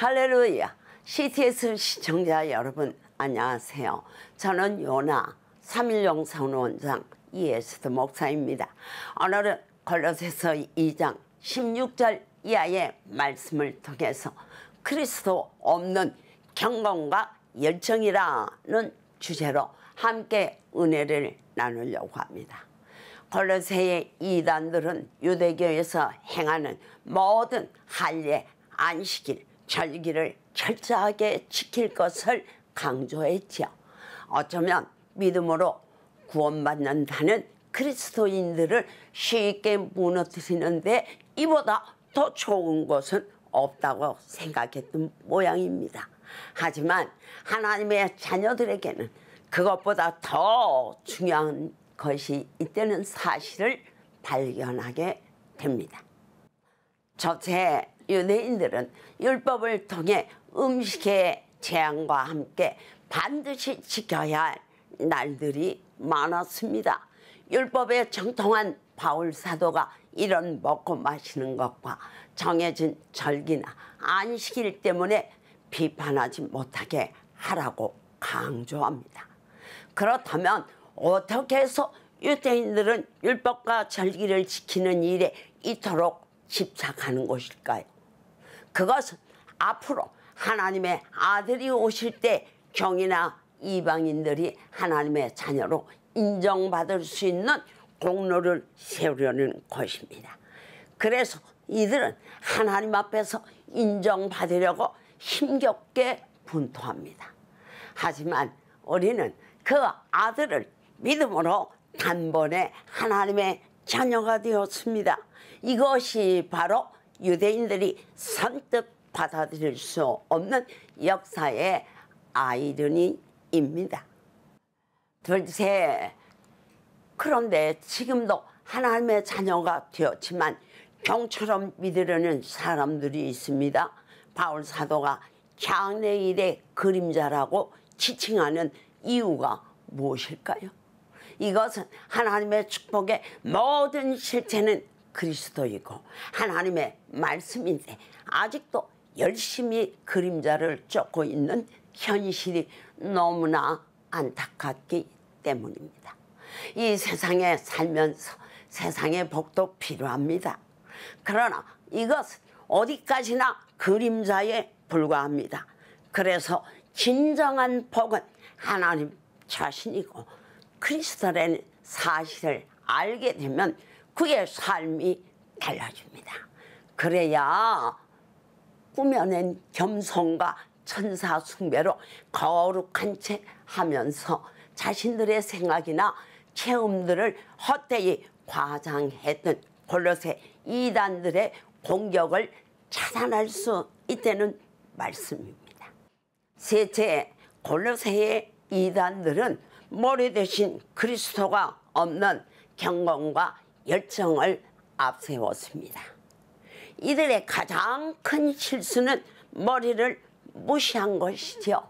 할렐루야. CTS 시청자 여러분 안녕하세요. 저는 요나 3.1 성원장 이에스더 목사입니다. 오늘은 골로새서 2장 16절 이하의 말씀을 통해서 그리스도 없는 경건과 열정이라는 주제로 함께 은혜를 나누려고 합니다. 골로새의 이단들은 유대교에서 행하는 모든 할례, 안식일, 절기를 철저하게 지킬 것을 강조했지요. 어쩌면 믿음으로 구원받는다는 그리스도인들을 쉽게 무너뜨리는데 이보다 더 좋은 것은 없다고 생각했던 모양입니다. 하지만 하나님의 자녀들에게는 그것보다 더 중요한 것이 있다는 사실을 발견하게 됩니다. 첫째, 유대인들은 율법을 통해 음식의 제한과 함께 반드시 지켜야 할 날들이 많았습니다. 율법에 정통한 바울 사도가 이런 먹고 마시는 것과 정해진 절기나 안식일 때문에 비판하지 못하게 하라고 강조합니다. 그렇다면 어떻게 해서 유대인들은 율법과 절기를 지키는 일에 이토록 집착하는 것일까요? 그것은 앞으로 하나님의 아들이 오실 때 종이나 이방인들이 하나님의 자녀로 인정받을 수 있는 공로를 세우려는 것입니다. 그래서 이들은 하나님 앞에서 인정받으려고 힘겹게 분투합니다. 하지만 우리는 그 아들을 믿음으로 단번에 하나님의 자녀가 되었습니다. 이것이 바로 유대인들이 선뜻 받아들일 수 없는 역사의 아이러니입니다. 둘째, 그런데 지금도 하나님의 자녀가 되었지만 종처럼 믿으려는 사람들이 있습니다. 바울 사도가 장래일의 그림자라고 지칭하는 이유가 무엇일까요? 이것은 하나님의 축복의 모든 실체는 그리스도이고 하나님의 말씀인데 아직도 열심히 그림자를 쫓고 있는 현실이 너무나 안타깝기 때문입니다. 이 세상에 살면서 세상의 복도 필요합니다. 그러나 이것은 어디까지나 그림자에 불과합니다. 그래서 진정한 복은 하나님 자신이고 그리스도라는 사실을 알게 되면 그의 삶이 달라집니다. 그래야 꾸며낸 겸손과 천사 숭배로 거룩한 채 하면서 자신들의 생각이나 체험들을 헛되이 과장했던 골로새 이단들의 공격을 차단할 수 있다는 말씀입니다. 셋째, 골로새의 이단들은 머리 대신 그리스도가 없는 경건과 열정을 앞세웠습니다. 이들의 가장 큰 실수는 머리를 무시한 것이죠.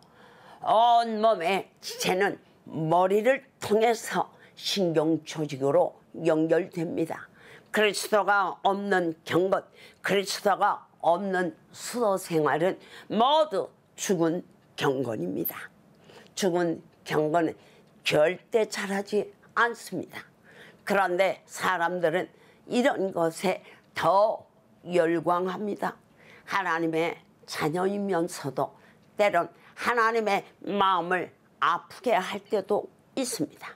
온몸의 지체는 머리를 통해서 신경조직으로 연결됩니다. 그리스도가 없는 경건, 그리스도가 없는 수도 생활은 모두 죽은 경건입니다. 죽은 경건은 절대 잘하지 않습니다. 그런데 사람들은 이런 것에 더 열광합니다. 하나님의 자녀이면서도 때론 하나님의 마음을 아프게 할 때도 있습니다.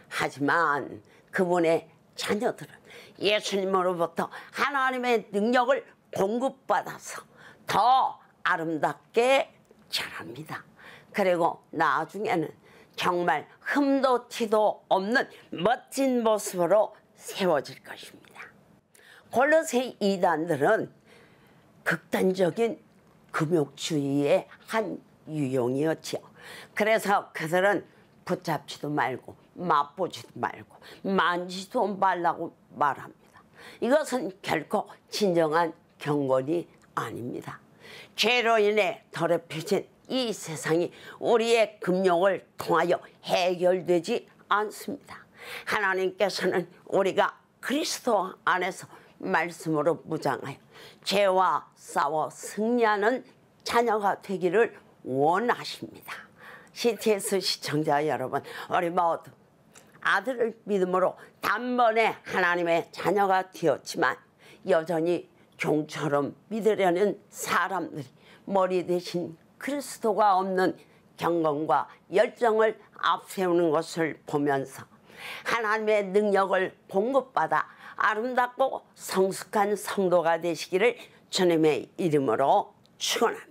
하지만 그분의 자녀들은 예수님으로부터 하나님의 능력을 공급받아서 더 아름답게 자랍니다. 그리고 나중에는 정말 흠도 티도 없는 멋진 모습으로 세워질 것입니다. 골로새 이단들은 극단적인 금욕주의의 한 유형이었지요. 그래서 그들은 붙잡지도 말고 맛보지도 말고 만지도 말라고 말합니다. 이것은 결코 진정한 경건이 아닙니다. 죄로 인해 더럽혀진 이 세상이 우리의 금욕을 통하여 해결되지 않습니다. 하나님께서는 우리가 그리스도 안에서 말씀으로 무장하여 죄와 싸워 승리하는 자녀가 되기를 원하십니다. CTS 시청자 여러분, 우리 모두 아들을 믿음으로 단번에 하나님의 자녀가 되었지만 여전히 종처럼 믿으려는 사람들이 머리 대신 그리스도가 없는 경건과 열정을 앞세우는 것을 보면서 하나님의 능력을 공급받아 아름답고 성숙한 성도가 되시기를 주님의 이름으로 축원합니다.